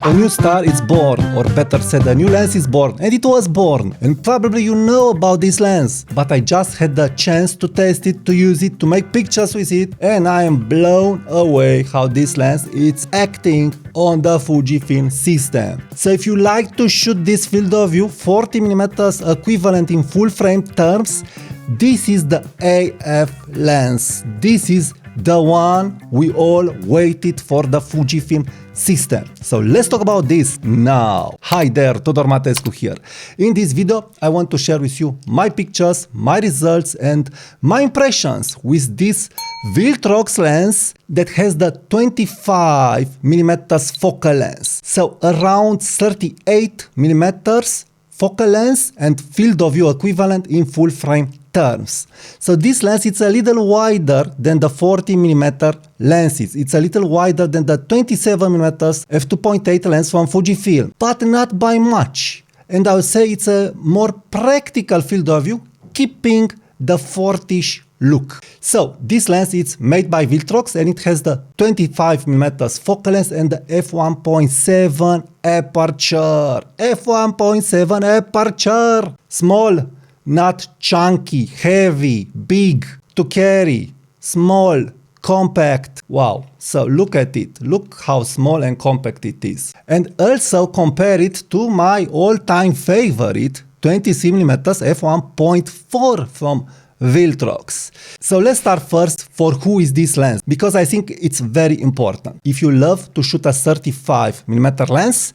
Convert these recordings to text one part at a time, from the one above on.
A new star is born, or better said, a new lens is born, and it was born. And probably you know about this lens, but I just had the chance to test it, to use it, to make pictures with it, and I am blown away how this lens is acting on the Fujifilm system. So if you like to shoot this field of view, 40mm equivalent in full frame terms, this is the AF lens. This is the one we all waited for, the Fujifilm system. So let's talk about this now. Hi there, Tudor Matescu here. In this video, I want to share with you my pictures, my results, and my impressions with this Viltrox lens that has the 25mm focal length. So around 38mm focal length and field of view equivalent in full frame terms. So this lens is a little wider than the 40mm lenses. It's a little wider than the 27mm f2.8 lens from Fujifilm, but not by much. And I would say it's a more practical field of view, keeping the 40ish look. So this lens is made by Viltrox and it has the 25mm focal length and the f1.7 aperture. f1.7 aperture. Small, not chunky, heavy, big to carry, small, compact. Wow. So look at it. Look how small and compact it is. And also compare it to my all-time favorite 20mm f1.4 from Viltrox. So let's start first for who is this lens, because I think it's very important. If you love to shoot a 35mm lens,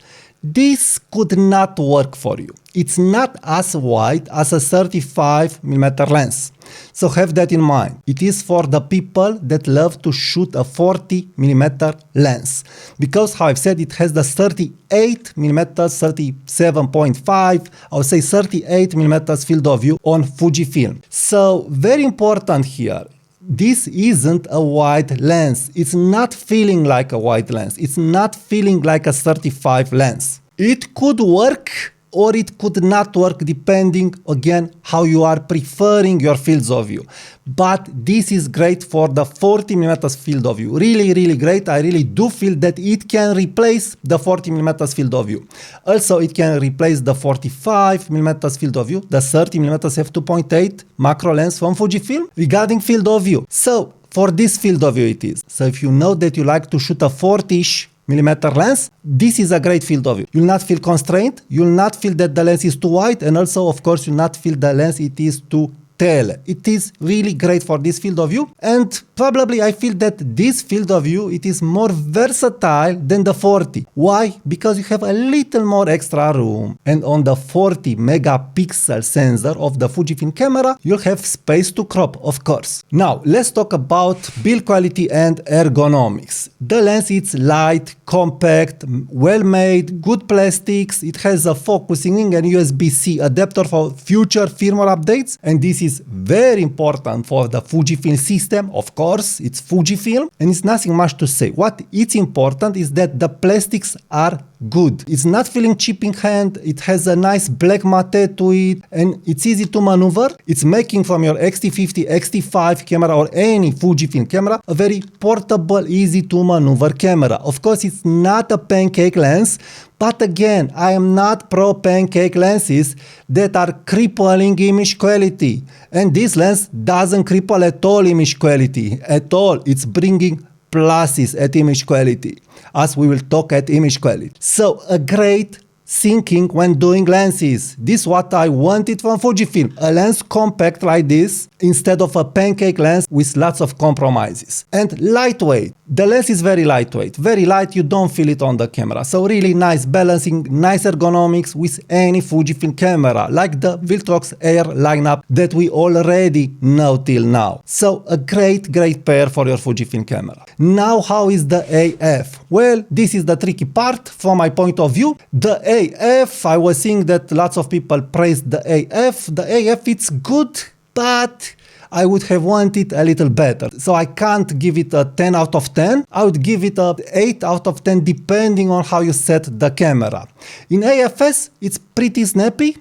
this could not work for you. It's not as wide as a 35mm lens. So have that in mind. It is for the people that love to shoot a 40mm lens. Because how I've said, it has the 38mm, 37.5, I would say 38mm field of view on Fujifilm. So very important here. This isn't a wide lens. It's not feeling like a wide lens. It's not feeling like a 35 lens. It could work or it could not work depending, again, how you are preferring your fields of view. But this is great for the 40mm field of view. Really, really great. I really do feel that it can replace the 40mm field of view. Also, it can replace the 45mm field of view, the 30mm f2.8 macro lens from Fujifilm regarding field of view. So for this field of view it is. So if you know that you like to shoot a 40-ish millimeter lens, this is a great field of view. You'll not feel constrained, you'll not feel that the lens is too wide, and also of course you'll not feel the lens it is too tele. It is really great for this field of view, and probably I feel that this field of view, it is more versatile than the 40. Why? Because you have a little more extra room, and on the 40 megapixel sensor of the Fujifilm camera, you'll have space to crop, of course. Now, let's talk about build quality and ergonomics. The lens is light, compact, well made, good plastics. It has a focusing and USB-C adapter for future firmware updates, and this is very important for the Fujifilm system. Of course, it's Fujifilm and it's nothing much to say. What is important is that the plastics are good. It's not feeling cheap in hand. It has a nice black matte to it and it's easy to maneuver. It's making from your X-T50, X-T5 camera or any Fujifilm camera a very portable, easy to maneuver camera. Of course, it's not a pancake lens, but again, I am not pro pancake lenses that are crippling image quality. And this lens doesn't cripple at all image quality, at all. It's bringing pluses at image quality, as we will talk at image quality. So a great thinking when doing lenses. This is what I wanted from Fujifilm. A lens compact like this instead of a pancake lens with lots of compromises. And lightweight. The lens is very lightweight. Very light, you don't feel it on the camera. So really nice balancing, nice ergonomics with any Fujifilm camera, like the Viltrox Air lineup that we already know till now. So a great, great pair for your Fujifilm camera. Now, how is the AF? Well, this is the tricky part from my point of view. The AF, I was seeing that lots of people praised the AF. The AF, it's good, but I would have wanted a little better. So I can't give it a 10 out of 10. I would give it a 8 out of 10 depending on how you set the camera. In AFS, it's pretty snappy.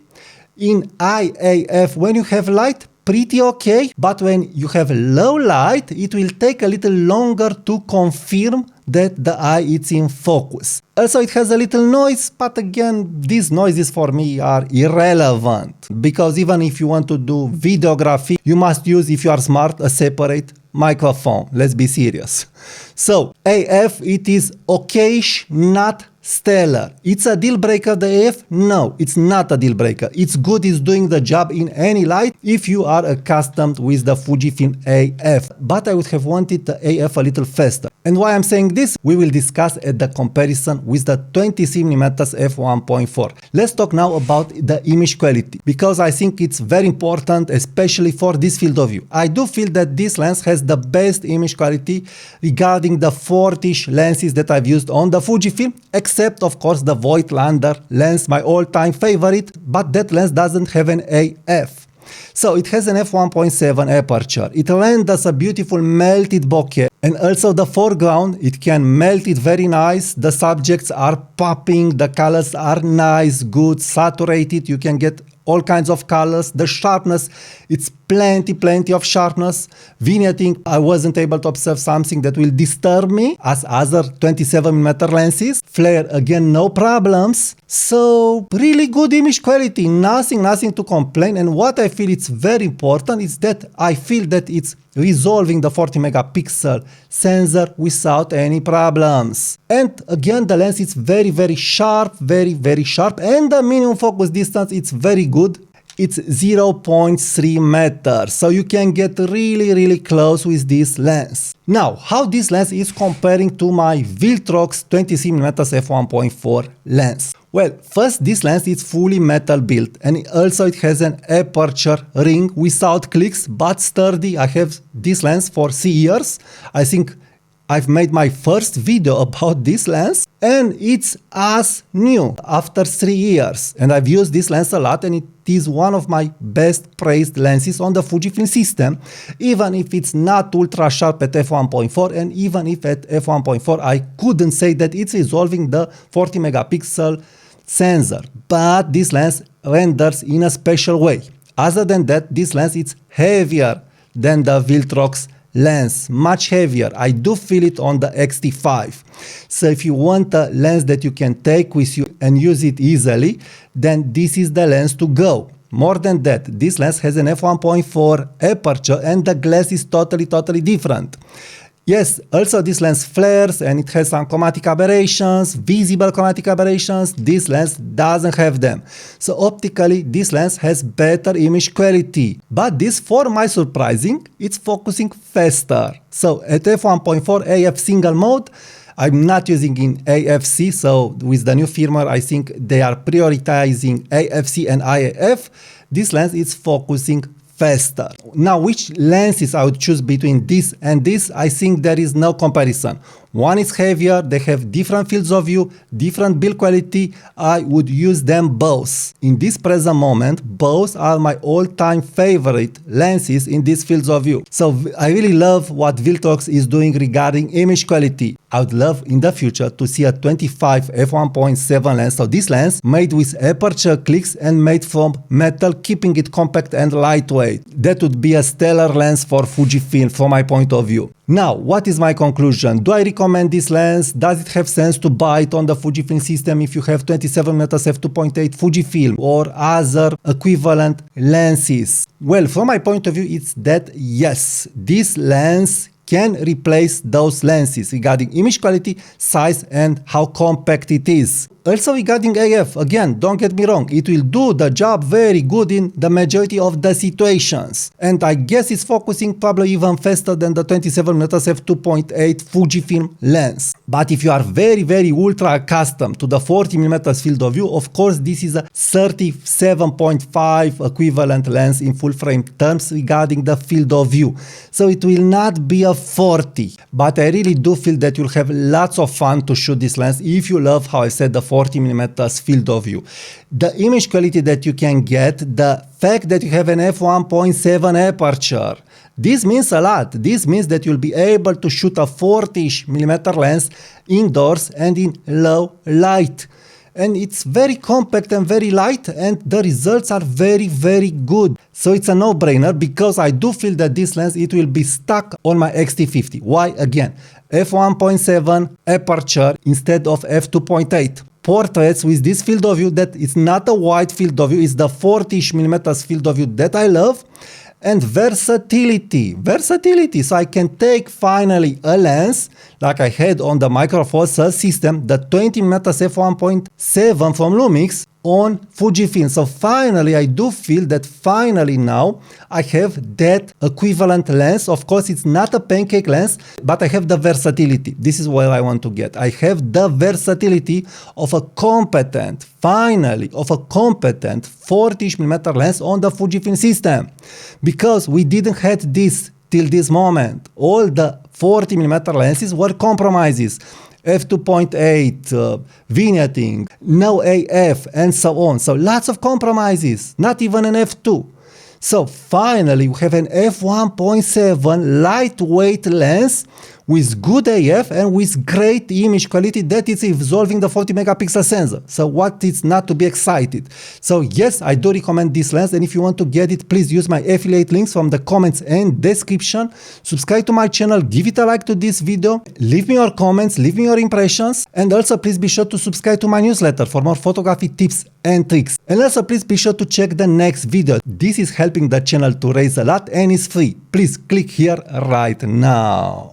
In IAF, when you have light, pretty okay, but when you have low light, it will take a little longer to confirm that the eye is in focus. Also, it has a little noise, but again, these noises for me are irrelevant, because even if you want to do videography, you must use, if you are smart, a separate microphone. Let's be serious. So, AF, it is okayish, not stellar. It's a deal breaker, the AF? No, it's not a deal breaker. It's good, it's doing the job in any light if you are accustomed with the Fujifilm AF. But I would have wanted the AF a little faster. And why I'm saying this, we will discuss at the comparison with the 23mm f1.4. Let's talk now about the image quality, because I think it's very important, especially for this field of view. I do feel that this lens has the best image quality regarding the 40-ish lenses that I've used on the Fujifilm, except of course the Voigtlander lens, my all-time favorite, but that lens doesn't have an AF. So it has an f1.7 aperture. It renders a beautiful melted bokeh, and also the foreground, it can melt it very nice. The subjects are popping, the colors are nice, good, saturated. You can get all kinds of colors. The sharpness, it's plenty of sharpness. Vignetting, I wasn't able to observe something that will disturb me as other 27mm lenses. Flare, again, no problems. So really good image quality, nothing to complain. And what I feel it's very important is that I feel that it's resolving the 40 megapixel sensor without any problems. And again, the lens is very sharp, very sharp, and the minimum focus distance, it's very good. It's 0.3 meters, so you can get really close with this lens. Now, how this lens is comparing to my Viltrox 23mm f1.4 lens? Well, first, this lens is fully metal built, and also it has an aperture ring without clicks, but sturdy. I have this lens for 3 years. I think I've made my first video about this lens, and it's as new after 3 years. And I've used this lens a lot, and it is one of my best praised lenses on the Fujifilm system, even if it's not ultra sharp at f1.4, and even if at f1.4 I couldn't say that it's resolving the 40 megapixel sensor. But this lens renders in a special way. Other than that, this lens is heavier than the Viltrox lens, much heavier. I do feel it on the X-T50. So if you want a lens that you can take with you and use it easily, then this is the lens to go. More than that, this lens has an f1.4 aperture, and the glass is totally different. Yes, also this lens flares, and it has some chromatic aberrations, visible chromatic aberrations. This lens doesn't have them. So optically, this lens has better image quality. But this, for my surprising, it's focusing faster. So at f1.4 AF single mode, I'm not using in AFC, so with the new firmware, I think they are prioritizing AFC and IAF. This lens is focusing faster. Now, which lenses I would choose between this and this? I think there is no comparison. One is heavier, they have different fields of view, different build quality. I would use them both. In this present moment, both are my all-time favorite lenses in these fields of view. So I really love what Viltrox is doing regarding image quality. I would love in the future to see a 25 f1.7 lens, so this lens made with aperture clicks and made from metal, keeping it compact and lightweight. That would be a stellar lens for Fujifilm from my point of view. Now, what is my conclusion? Do I recommend this lens? Does it have sense to buy it on the Fujifilm system if you have 27mm f2.8 Fujifilm or other equivalent lenses? Well, from my point of view, it's that yes, this lens can replace those lenses regarding image quality, size, and how compact it is. Also regarding AF, again, don't get me wrong, it will do the job very good in the majority of the situations. And I guess it's focusing probably even faster than the 27mm f2.8 Fujifilm lens. But if you are very ultra accustomed to the 40mm field of view, of course this is a 37.5 equivalent lens in full frame terms regarding the field of view. So it will not be a 40. But I really do feel that you'll have lots of fun to shoot this lens if you love, how I said, the 40mm field of view. The image quality that you can get, the fact that you have an f1.7 aperture, this means a lot. This means that you'll be able to shoot a 40-ish mm lens indoors and in low light. and it's very compact and very light, and the results are very good. So it's a no-brainer, because I do feel that this lens, it will be stuck on my X-T50. Why? Again, f1.7 aperture instead of f2.8. Portraits with this field of view, that is not a wide field of view, it's the 40mm field of view that I love. And versatility, so I can take finally a lens like I had on the Micro Four Cell system, the 20mm f1.7 from Lumix on Fujifilm. So finally, I do feel that finally now I have that equivalent lens. Of course, it's not a pancake lens, but I have the versatility. This is what I want to get. I have the versatility of a competent, finally, of a competent 40mm lens on the Fujifilm system. Because we didn't have this till this moment. All the 40mm lenses were compromises. f2.8, vignetting, no AF, and so on. So lots of compromises, not even an f2. So finally we have an f1.7 lightweight lens with good AF and with great image quality that is involving the 40 megapixel sensor. So what is not to be excited? So yes, I do recommend this lens, and if you want to get it, please use my affiliate links from the comments and description. Subscribe to my channel, give it a like to this video, leave me your comments, leave me your impressions, and also please be sure to subscribe to my newsletter for more photography tips and tricks. And also please be sure to check the next video. This is helping the channel to raise a lot and is free. Please click here right now.